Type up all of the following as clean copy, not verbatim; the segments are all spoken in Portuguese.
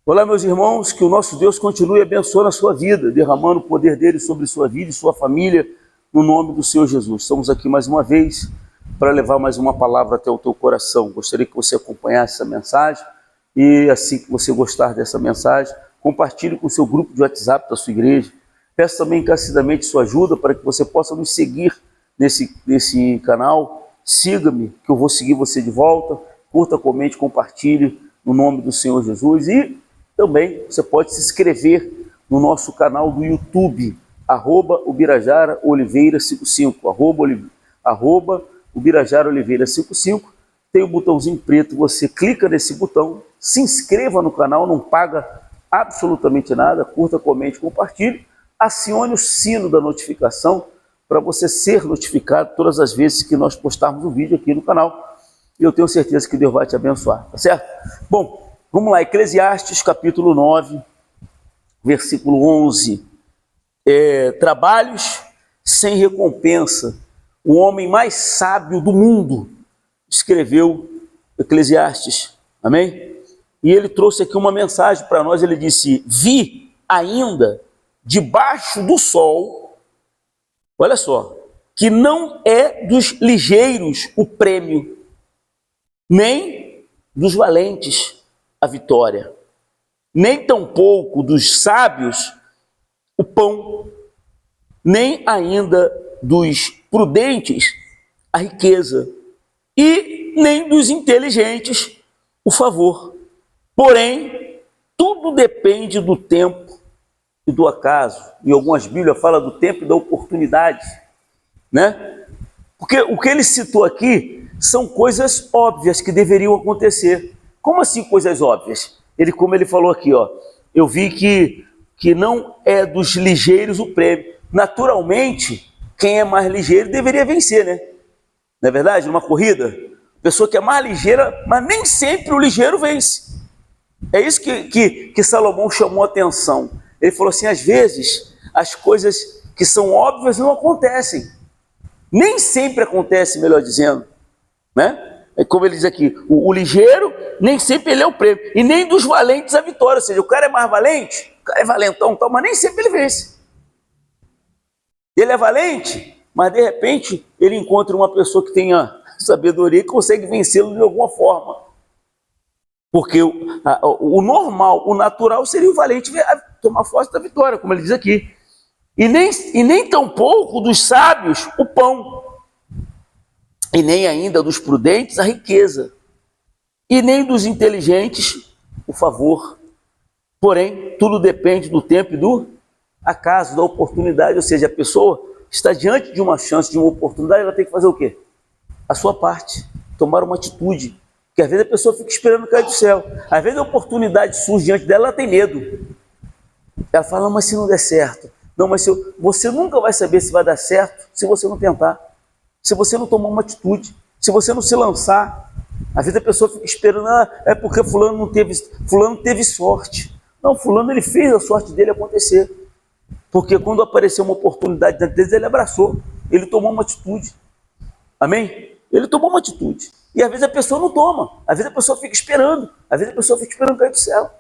Olá, meus irmãos, que o nosso Deus continue abençoando a sua vida, derramando o poder dele sobre sua vida e sua família, no nome do Senhor Jesus. Estamos aqui mais uma vez para levar mais uma palavra até o teu coração. Gostaria que você acompanhasse essa mensagem e, assim que você gostar dessa mensagem, compartilhe com o seu grupo de WhatsApp da sua igreja. Peço também encarecidamente sua ajuda para que você possa nos seguir nesse canal. Siga-me, que eu vou seguir você de volta. Curta, comente, compartilhe no nome do Senhor Jesus. E também você pode se inscrever no nosso canal do YouTube, @Ubirajara Oliveira 55, @Ubirajara Oliveira 55. Tem um botãozinho preto, você clica nesse botão, se inscreva no canal, não paga absolutamente nada, curta, comente, compartilhe, acione o sino da notificação para você ser notificado todas as vezes que nós postarmos um vídeo aqui no canal. E eu tenho certeza que Deus vai te abençoar, tá certo? Bom, vamos lá, Eclesiastes capítulo 9, versículo 11. Trabalhos sem recompensa. O homem mais sábio do mundo escreveu Eclesiastes, amém? E ele trouxe aqui uma mensagem para nós, ele disse: vi ainda debaixo do sol, olha só, que não é dos ligeiros o prêmio, nem dos valentes a vitória, nem tampouco dos sábios o pão, nem ainda dos prudentes a riqueza, e nem dos inteligentes o favor. Porém, tudo depende do tempo e do acaso. Em algumas Bíblias fala do tempo e da oportunidade, né? Porque o que ele citou aqui são coisas óbvias que deveriam acontecer. Como assim coisas óbvias? Como ele falou aqui, ó, eu vi que não é dos ligeiros o prêmio. Naturalmente, quem é mais ligeiro deveria vencer, né? Não é verdade? Numa corrida, a pessoa que é mais ligeira, mas nem sempre o ligeiro vence. É isso que Salomão chamou a atenção. Ele falou assim, às vezes, as coisas que são óbvias não acontecem. Nem sempre acontece, melhor dizendo, né? É como ele diz aqui, o ligeiro, nem sempre ele é o prêmio, e nem dos valentes a vitória, ou seja, o cara é mais valente, o cara é valentão, mas nem sempre ele vence. Ele é valente, mas de repente ele encontra uma pessoa que tenha sabedoria e consegue vencê-lo de alguma forma. Porque o normal, o natural seria o valente tomar posse da vitória, como ele diz aqui. E nem tampouco dos sábios o pão, e nem ainda dos prudentes a riqueza, e nem dos inteligentes o favor. Porém, tudo depende do tempo e do acaso, da oportunidade. Ou seja, a pessoa está diante de uma chance, de uma oportunidade, ela tem que fazer o quê? A sua parte, tomar uma atitude. Porque às vezes a pessoa fica esperando cair do céu. Às vezes a oportunidade surge diante dela, ela tem medo. Ela fala, não, mas se não der certo. Não, mas você nunca vai saber se vai dar certo se você não tentar. Se você não tomar uma atitude, se você não se lançar. Às vezes a pessoa fica esperando, é porque fulano teve sorte. Não, fulano ele fez a sorte dele acontecer. Porque quando apareceu uma oportunidade diante dele, ele abraçou, ele tomou uma atitude. Amém? Ele tomou uma atitude. E às vezes a pessoa não toma, às vezes a pessoa fica esperando, às vezes a pessoa fica esperando cair do céu.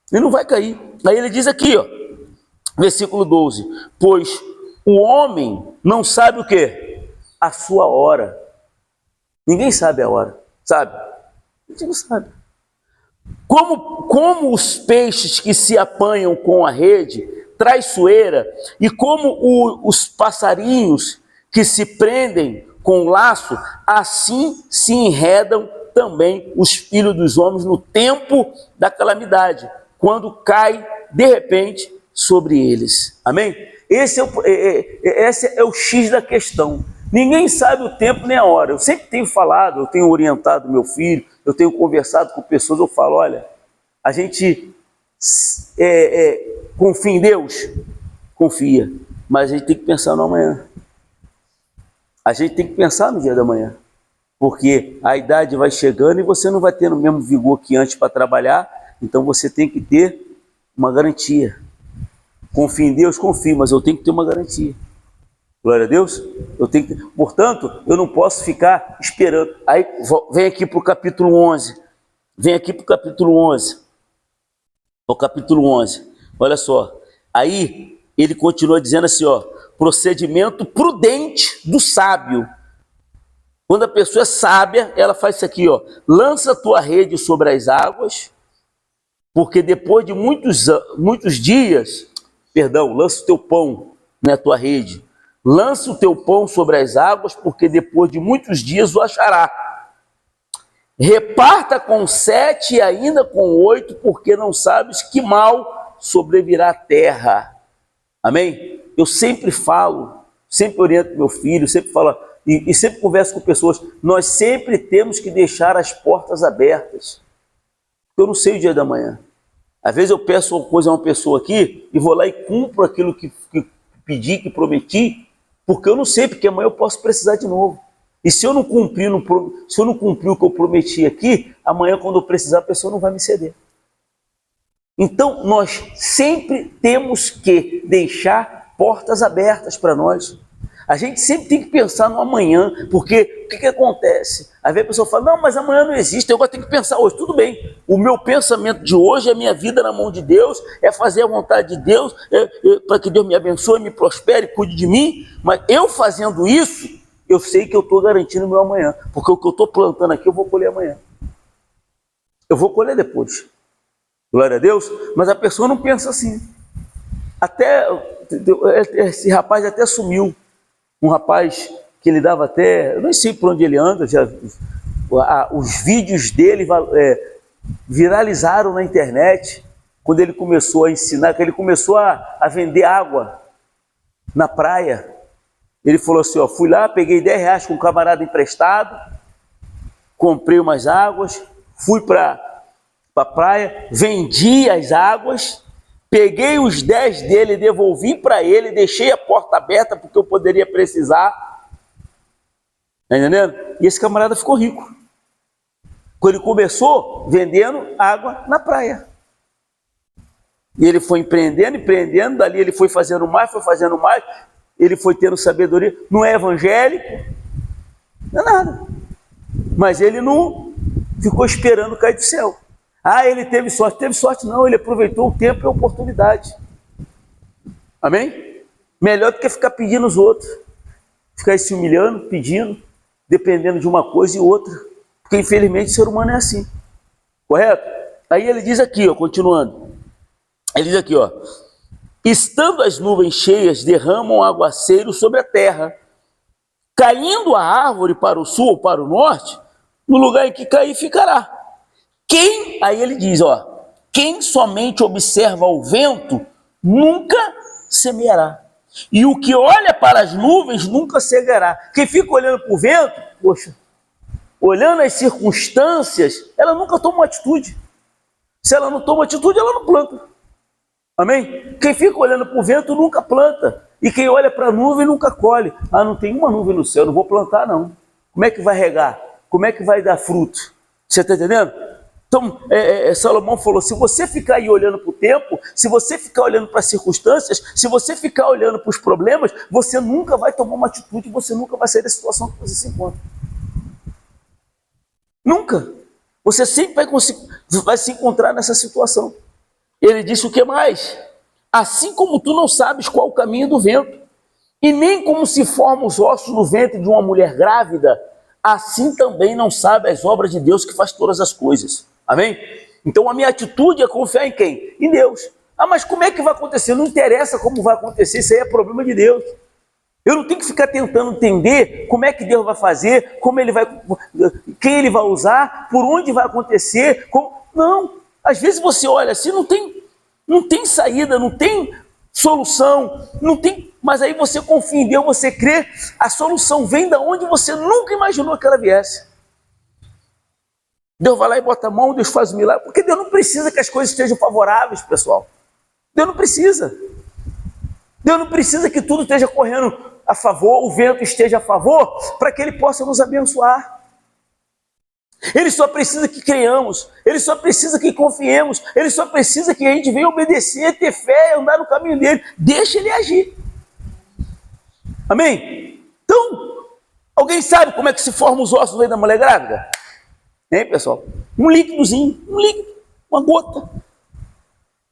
E não vai cair. Aí ele diz aqui, ó, versículo 12, pois o homem não sabe o quê? A sua hora. Ninguém sabe a hora, sabe? A gente não sabe. Como os peixes que se apanham com a rede, traiçoeira, e como os passarinhos que se prendem com o laço, assim se enredam também os filhos dos homens no tempo da calamidade, quando cai de repente sobre eles. Amém? Esse é o X da questão. Ninguém sabe o tempo nem a hora. Eu sempre tenho falado, eu tenho orientado meu filho, eu tenho conversado com pessoas, eu falo, olha, a gente confia em Deus? Confia, mas a gente tem que pensar no amanhã. A gente tem que pensar no dia da manhã, porque a idade vai chegando e você não vai ter o mesmo vigor que antes para trabalhar, então você tem que ter uma garantia. Confia em Deus? Confio, mas eu tenho que ter uma garantia. Glória a Deus. Portanto, eu não posso ficar esperando. Aí vem aqui para o capítulo 11. Vem aqui para o capítulo 11. ao capítulo 11. Olha só, aí ele continua dizendo assim, ó, procedimento prudente do sábio. Quando a pessoa é sábia, ela faz isso aqui, ó, lança a tua rede sobre as águas, porque depois de muitos dias, lança o teu pão na tua rede, lança o teu pão sobre as águas, porque depois de muitos dias o achará. Reparta com 7 e ainda com 8, porque não sabes que mal sobrevirá à terra. Amém? Eu sempre falo, sempre oriento meu filho, sempre falo, e sempre converso com pessoas, nós sempre temos que deixar as portas abertas. Eu não sei o dia da manhã. Às vezes eu peço uma coisa a uma pessoa aqui, e vou lá e cumpro aquilo que pedi, que prometi, porque eu não sei, porque amanhã eu posso precisar de novo. E se eu não cumprir, se eu não cumprir o que eu prometi aqui, amanhã quando eu precisar a pessoa não vai me ceder. Então nós sempre temos que deixar portas abertas para nós. A gente sempre tem que pensar no amanhã, porque o que acontece? Às vezes a pessoa fala, não, mas amanhã não existe, eu agora tenho que pensar hoje. Tudo bem, o meu pensamento de hoje é minha vida na mão de Deus, é fazer a vontade de Deus, para que Deus me abençoe, me prospere, cuide de mim, mas eu fazendo isso, eu sei que eu estou garantindo o meu amanhã, porque o que eu estou plantando aqui eu vou colher amanhã. Eu vou colher depois. Glória a Deus, mas a pessoa não pensa assim. Até, esse rapaz até sumiu. Um rapaz que ele dava até, eu não sei por onde ele anda, os vídeos dele viralizaram na internet, quando ele começou a ensinar, que ele começou a vender água na praia. Ele falou assim, ó, fui lá, peguei R$10 com um camarada emprestado, comprei umas águas, fui para a praia, vendi as águas, peguei os 10 dele, devolvi para ele, deixei a porta aberta porque eu poderia precisar. Tá entendendo? E esse camarada ficou rico. Quando ele começou vendendo água na praia. E ele foi empreendendo, dali ele foi fazendo mais, ele foi tendo sabedoria. Não é evangélico, não é nada. Mas ele não ficou esperando cair do céu. Ah, ele teve sorte não, ele aproveitou o tempo e a oportunidade. Amém? Melhor do que ficar pedindo os outros, ficar se humilhando, pedindo, dependendo de uma coisa e outra, porque infelizmente o ser humano é assim, correto? Aí ele diz aqui, ó, continuando, ele diz aqui, ó, estando as nuvens cheias, derramam aguaceiro sobre a terra, caindo a árvore para o sul ou para o norte, no lugar em que cair ficará. Aí ele diz, ó, quem somente observa o vento, nunca semeará. E o que olha para as nuvens, nunca cegará. Quem fica olhando para o vento, poxa, olhando as circunstâncias, ela nunca toma uma atitude. Se ela não toma atitude, ela não planta. Amém? Quem fica olhando para o vento, nunca planta. E quem olha para a nuvem, nunca colhe. Ah, não tem uma nuvem no céu, não vou plantar não. Como é que vai regar? Como é que vai dar fruto? Você está entendendo? Então, Salomão falou, se você ficar aí olhando para o tempo, se você ficar olhando para as circunstâncias, se você ficar olhando para os problemas, você nunca vai tomar uma atitude, você nunca vai sair da situação que você se encontra. Nunca. Você sempre vai se encontrar nessa situação. Ele disse o que mais? Assim como tu não sabes qual o caminho do vento, e nem como se formam os ossos no ventre de uma mulher grávida, assim também não sabe as obras de Deus que faz todas as coisas. Amém? Então a minha atitude é confiar em quem? Em Deus. Ah, mas como é que vai acontecer? Não interessa como vai acontecer, isso aí é problema de Deus. Eu não tenho que ficar tentando entender como é que Deus vai fazer, quem Ele vai usar, por onde vai acontecer. Não, às vezes você olha assim, não tem saída, não tem solução, não tem, mas aí você confia em Deus, você crê, a solução vem da onde você nunca imaginou que ela viesse. Deus vai lá e bota a mão, Deus faz o milagre, porque Deus não precisa que as coisas estejam favoráveis, pessoal. Deus não precisa. Deus não precisa que tudo esteja correndo a favor, o vento esteja a favor, para que Ele possa nos abençoar. Ele só precisa que creiamos, Ele só precisa que confiemos, Ele só precisa que a gente venha obedecer, ter fé, andar no caminho dEle. Deixa Ele agir. Amém? Então, alguém sabe como é que se formam os ossos da mulher grávida? Hein, pessoal? Um líquidozinho, uma gota.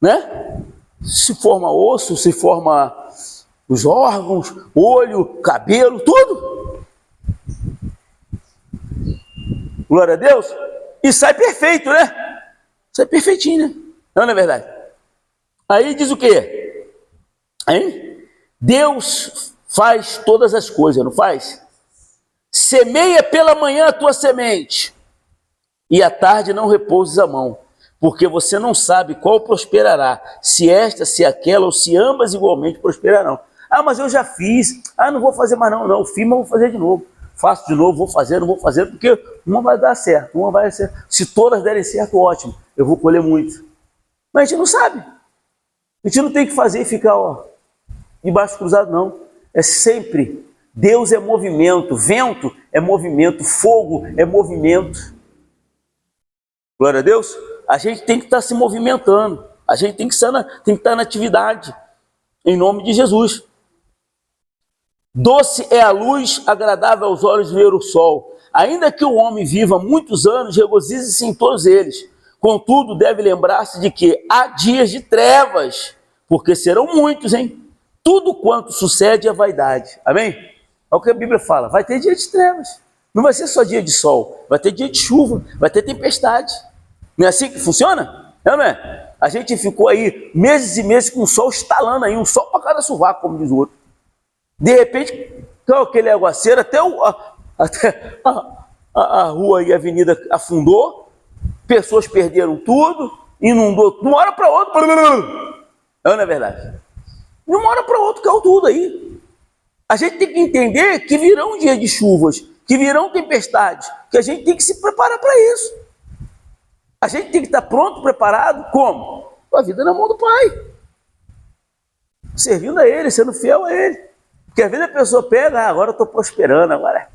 né? Se forma osso, se forma os órgãos, olho, cabelo, tudo. Glória a Deus. E sai perfeito, né? Sai perfeitinho, né? Não é verdade? Aí diz o quê? Hein? Deus faz todas as coisas, não faz? Semeia pela manhã a tua semente, e à tarde não repouses a mão, porque você não sabe qual prosperará, se esta, se aquela, ou se ambas igualmente prosperarão. Ah, mas eu já fiz. Ah, não vou fazer mais não. Não, fiz, mas vou fazer de novo. Faço de novo, vou fazer, não vou fazer, porque uma vai dar certo, uma vai dar certo. Se todas derem certo, ótimo, eu vou colher muito. Mas a gente não sabe. A gente não tem que fazer e ficar, de braço cruzado, não. É sempre. Deus é movimento, vento é movimento, fogo é movimento. Glória a Deus. A gente tem que estar se movimentando. A gente tem que estar na atividade. Em nome de Jesus. Doce é a luz, agradável aos olhos ver o sol. Ainda que o homem viva muitos anos, regozije-se em todos eles. Contudo, deve lembrar-se de que há dias de trevas, porque serão muitos, hein? Tudo quanto sucede é vaidade. Amém? É o que a Bíblia fala. Vai ter dia de trevas. Não vai ser só dia de sol. Vai ter dia de chuva. Vai ter tempestade. Não é assim que funciona? Não é? A gente ficou aí meses e meses com o sol estalando aí. Um sol para cada sovaco, como diz o outro. De repente, aquele aguaceiro, até a rua e a avenida afundou. Pessoas perderam tudo. Inundou. De uma hora para outra. Não é verdade? De uma hora para outra caiu tudo aí. A gente tem que entender que virão dias de chuvas, que virão tempestades, que a gente tem que se preparar para isso. A gente tem que estar pronto, preparado, como? Com a vida na mão do Pai. Servindo a Ele, sendo fiel a Ele. Porque às vezes a pessoa pega, agora eu estou prosperando, agora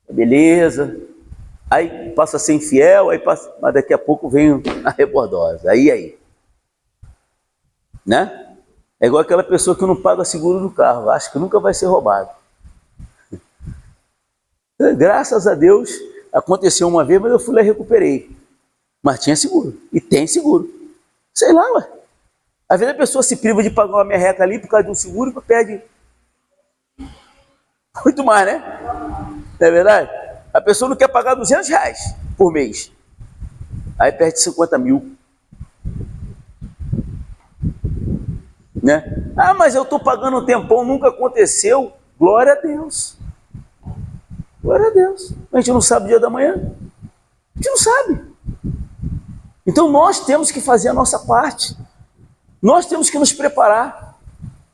beleza. Aí passa a ser infiel, aí passa, mas daqui a pouco vem a rebordosa. Aí. Né? É igual aquela pessoa que não paga seguro do carro, acha que nunca vai ser roubado. Graças a Deus, aconteceu uma vez, mas eu fui lá e recuperei. Mas tinha seguro, e tem seguro. Sei lá, ué. Às vezes a pessoa se priva de pagar uma merreca ali por causa de um seguro e perde muito mais, né? Não é verdade? A pessoa não quer pagar R$200 por mês. Aí perde 50 mil. Né? Ah, mas eu estou pagando um tempão, nunca aconteceu. Glória a Deus. Glória a Deus. A gente não sabe o dia da manhã. A gente não sabe. Então nós temos que fazer a nossa parte. Nós temos que nos preparar.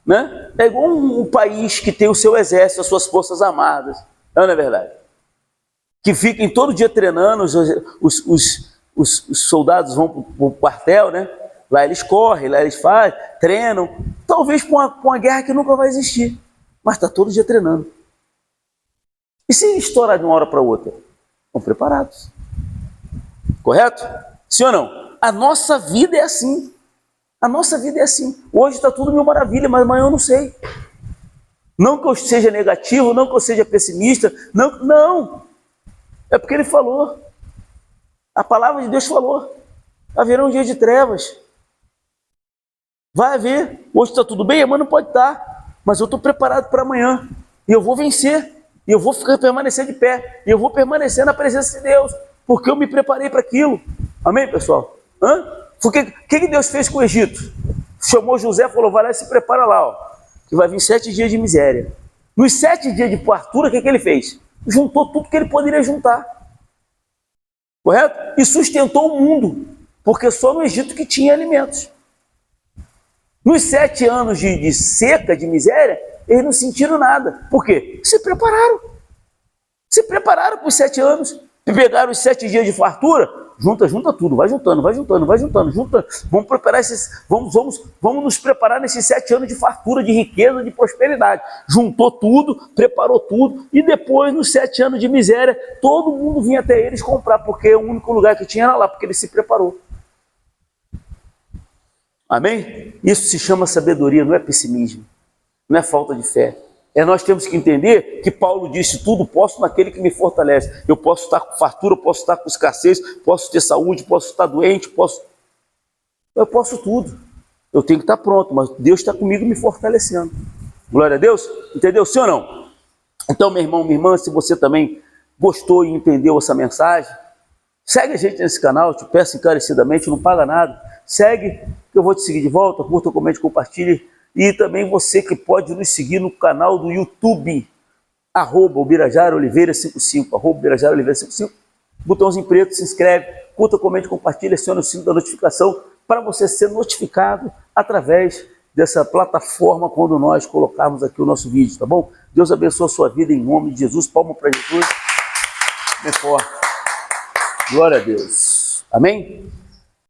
Né? É igual um país que tem o seu exército, as suas forças armadas. Não é verdade? Que fiquem todo dia treinando, os soldados vão para o quartel, né? Lá eles correm, lá eles fazem, treinam. Talvez para uma guerra que nunca vai existir. Mas está todo dia treinando. E se estourar de uma hora para outra? Estão preparados. Correto? Sim ou não? A nossa vida é assim. A nossa vida é assim. Hoje está tudo mil maravilha, mas amanhã eu não sei. Não que eu seja negativo, não que eu seja pessimista. Não. É porque ele falou. A palavra de Deus falou. Haverá um dia de trevas. Vai haver. Hoje está tudo bem, amanhã não pode estar. Mas eu estou preparado para amanhã. E eu vou vencer. E eu vou permanecer de pé. E eu vou permanecer na presença de Deus. Porque eu me preparei para aquilo. Amém, pessoal? O que Deus fez com o Egito? Chamou José e falou, vai lá e se prepara lá, que vai vir 7 dias de miséria. Nos 7 dias de fartura, o que ele fez? Juntou tudo que ele poderia juntar. Correto? E sustentou o mundo. Porque só no Egito que tinha alimentos. Nos 7 anos de seca, de miséria, eles não sentiram nada. Por quê? Se prepararam. Se prepararam para os 7 anos. Pegaram os 7 dias de fartura, junta tudo, vai juntando. Vamos preparar vamos nos preparar nesses 7 anos de fartura, de riqueza, de prosperidade. Juntou tudo, preparou tudo, e depois, nos 7 anos de miséria, todo mundo vinha até eles comprar, porque o único lugar que tinha era lá, porque ele se preparou. Amém? Isso se chama sabedoria, não é pessimismo, não é falta de fé. Nós temos que entender que Paulo disse, tudo posso naquele que me fortalece. Eu posso estar com fartura, posso estar com escassez, posso ter saúde, posso estar doente, posso... Eu posso tudo. Eu tenho que estar pronto, mas Deus está comigo me fortalecendo. Glória a Deus. Entendeu, sim ou não? Então, meu irmão, minha irmã, se você também gostou e entendeu essa mensagem, segue a gente nesse canal, eu te peço encarecidamente, não paga nada. Segue, que eu vou te seguir de volta, curta, comente, compartilhe. E também você que pode nos seguir no canal do YouTube, @Ubirajara-Oliveira55, @Ubirajara-Oliveira55. Botãozinho preto, se inscreve, curta, comente, compartilha, aciona o sino da notificação para você ser notificado através dessa plataforma quando nós colocarmos aqui o nosso vídeo, tá bom? Deus abençoe a sua vida em nome de Jesus. Palma para Jesus. Bem forte. Glória a Deus. Amém?